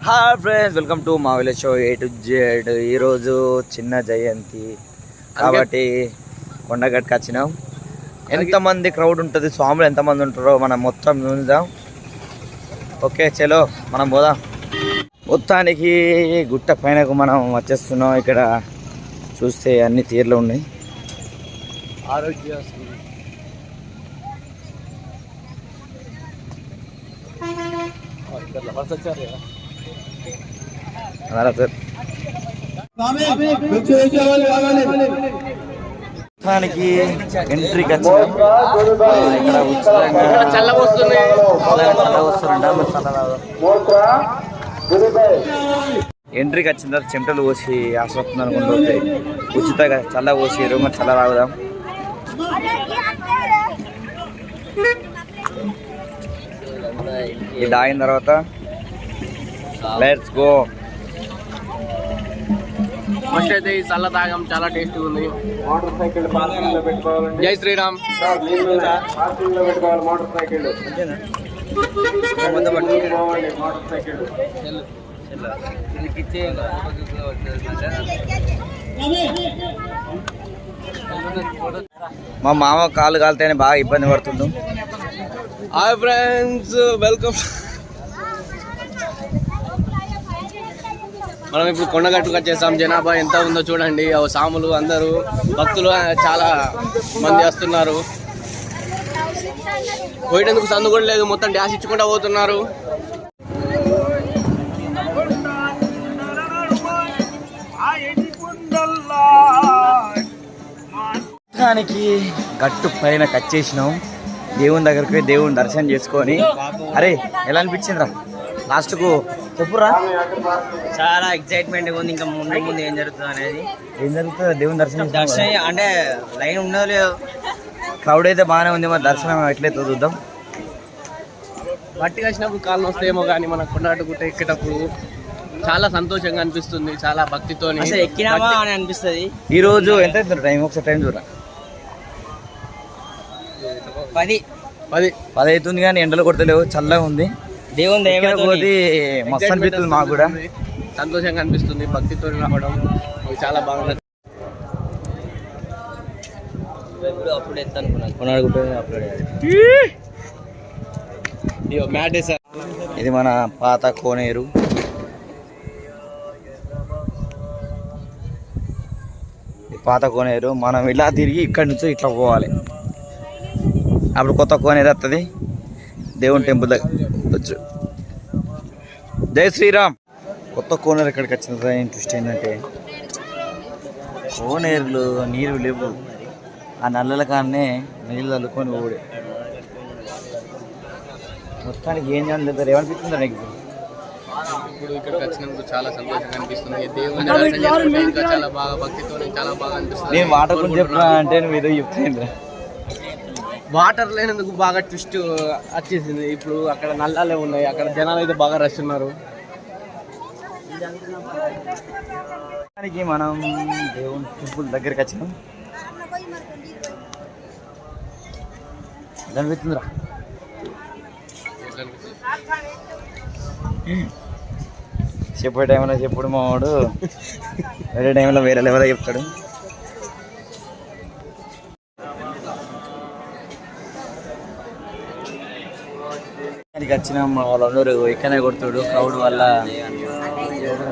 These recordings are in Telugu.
హాయ్ ఫ్రెండ్స్, వెల్కమ్ టు మా village show A to Z. ఈరోజు చిన్న జయంతి కాబట్టి కొండగట్టుకు వచ్చినాం. ఎంతమంది క్రౌడ్ ఉంటుంది, స్వాములు ఎంతమంది ఉంటారో మనం మొత్తం చూద్దాం. ఓకే చలో మనం పోదాం. మొత్తానికి గుట్ట పైనకు మనం వచ్చేస్తున్నాం. ఇక్కడ చూస్తే అన్ని తీర్లు ఉన్నాయి. ఆరోగ్య మొత్తానికి ఎంట్రీకి వచ్చినాం. ఇక్కడ ఎంట్రీకి వచ్చిన తర్వాత చెమటలు పోసి ఆస్వస్తుంది అనుకుంటుంది. ఉచితంగా చల్ల పోసి రూమ్ చల్ల తాగుదాం. ఇది ఆగిన తర్వాత లెట్స్ గో. ఫస్ట్ అయితే ఈ చల్ల తాగం చాలా టేస్టీ ఉంది. జై శ్రీరామ్. మా మామ కాలు కాలితేనే బాగా ఇబ్బంది పడుతుండు. Hi friends, welcome. మనం ఇప్పుడు కొండగట్టుకు వచ్చేసాం. జనాభా ఎంత ఉందో చూడండి. సాములు అందరూ భక్తులు చాలా మంది వస్తున్నారు. పోయేందుకు సందు కూడా లేదు, మొత్తం డ్యాష్ ఇచ్చుకుంటూ పోతున్నారు. మొత్తానికి గట్టు పైన కచ్చేసినాం. దేవుని దగ్గరికి దేవుని దర్శనం చేసుకొని, అరే ఎలా అనిపించిందిరా లాస్ట్కు చెప్పురా? చాలా ఎక్సైట్మెంట్ ఉంది. ఇంకా ముందు ముందు ఏం జరుగుతుంది అనేది. ఏం జరుగుతుంది? దేవుని దర్శనం అంటే లైన్ ఉండదు లేదు. క్రౌడ్ అయితే బాగానే ఉంది. మరి దర్శనం ఎట్లయితే చూద్దాం. మట్టికి వచ్చినప్పుడు కాళ్ళు వస్తాయేమో కానీ మన కొండగట్టు గుట్ట ఎక్కేటప్పుడు చాలా సంతోషంగా అనిపిస్తుంది. చాలా భక్తితో ఎక్కినామా అని అనిపిస్తుంది. ఈ రోజు ఎంత టైం? ఒకసారి టైం చూడరా. 10 అవుతుంది కానీ ఎండలు కొడతలేవు, చల్లగా ఉంది. దేవుని పోతే మస్తు అనిపిస్తుంది. మాకు కూడా సంతోషంగా అనిపిస్తుంది. భక్తితో రావడం చాలా బాగుంది. అప్పుడు ఎంత అనుకున్నాను. ఇది మన పాత కోనేరు. పాత కోనేరు. మనం ఇలా తిరిగి ఇక్కడి నుంచి ఇట్లా పోవాలి. అప్పుడు కొత్త కోనేరు వస్తుంది. దేవుని టెంపుల్ దగ్గర. జై శ్రీరామ్. కొత్త కోనేరు ఎక్కడికి వచ్చిన ఇంట్రెస్ట్ ఏంటంటే, కోనేరులో నీరు లేవు. ఆ నల్లల కాడనే నీళ్ళు చల్లుకొని పోడే. మొత్తానికి ఏం చేయాలి? ఏమనిపిస్తుందా నీకు? ఇప్పుడు ఇక్కడికి వచ్చినందుకు చాలా సంతోషంగా అనిపిస్తుంది. దేవుని దర్శనం చేసుకుంటే ఇంకా చాలా బాగా భక్తితో చాలా బాగా అనిపిస్తుంది. నేను వాటర్ గురించి చెప్తున్నా అంటే నువ్వు ఏదో చెప్తాను. వాటర్ లేనందుకు బాగా ట్విస్ట్ వచ్చేసింది. ఇప్పుడు అక్కడ నల్లాలే ఉన్నాయి. అక్కడ జనాలు అయితే బాగా రష్ ఉన్నారు. మనం దేవుని టెంపుల్ దగ్గరికి వచ్చినాం. అనిపిస్తుందిరా. చెప్పే టైంలో చెప్పుడు మావాడు, వేరే టైంలో వేరే లెవెల్లో చెప్తాడు. వచ్చిన వాళ్ళందరూ ఇక్కడనే కొడుతుడు. క్రౌడ్ వల్ల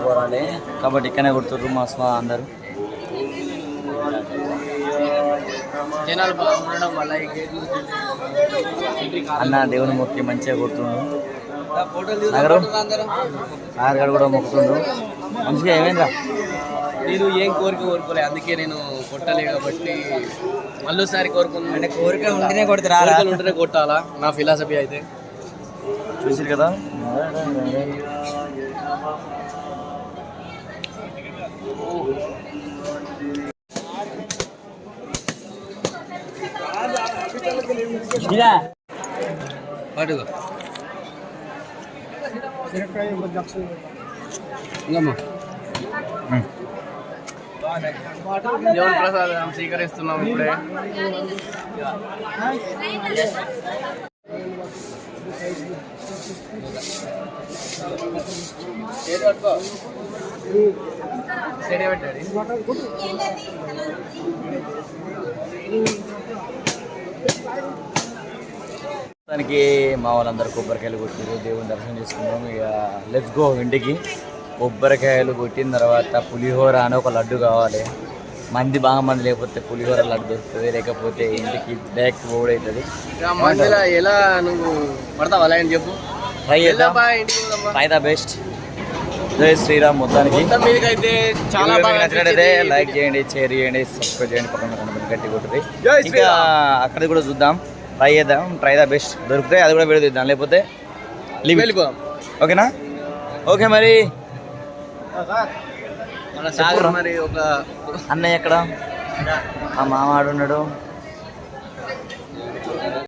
పోరాలి కాబట్టి ఇక్కడనే కొడుతుర్రు మా అందరూ. జనాలు బాగా ఉండడం వల్ల అన్న దేవుని మొక్కి మంచిగా కొడుతుండు. నాగరు కూడా మొక్కుతుండు మంచిగా. ఏమైందా? నేను ఏం కోరుకోలే, అందుకే నేను కొట్టలే కాబట్టి మళ్ళీసారి కోరుకున్నాను. అంటే కోరిక ఉంటేనే కొడతారా? ఉంటేనే కొట్టాలా నా ఫిలాసఫీ అయితే. చూసారు కదా. దేవుని ప్రసాదం స్వీకరిస్తున్నాం ఇప్పుడే. దానికి మా వాళ్ళందరూ కొబ్బరికాయలు కొట్టారు, దేవుని దర్శనం చేసుకున్నాం. ఇక లెట్స్ గో ఇంటికి. కొబ్బరికాయలు కొట్టిన తర్వాత పులిహోర అని ఒక లడ్డు కావాలి. మంది బాగా మంది లేకపోతే పులిహోర లడ్డు దొరుకుతుంది, లేకపోతే ఇంటికి బ్యాక్ ఓడ్ అవుతుంది. మధ్యలో ఎలా నువ్వు పడతావా అని చెప్పు. ట్రై చేద్దాం, ట్రై ద బెస్ట్. జై శ్రీరామ్. మొత్తానికి మీదకైతే చాలా బాగా నచ్చినట్టయితే లైక్ చేయండి, షేర్ చేయండి, సబ్స్క్రైబ్ చేయండి, పక్కన గట్టి కొట్టుది. ఇంకా అక్కడ కూడా చూద్దాం, ట్రై చేద్దాం, ట్రై ద బెస్ట్. దొరికితే అది కూడా వీడియో తీద్దాం, లేకపోతే వెళ్ళిపోదాం. ఓకేనా? ఓకే మరి మన సాగర్ మరి ఒక అన్నయ్య ఎక్కడ? మా మామ ఆడున్నాడు.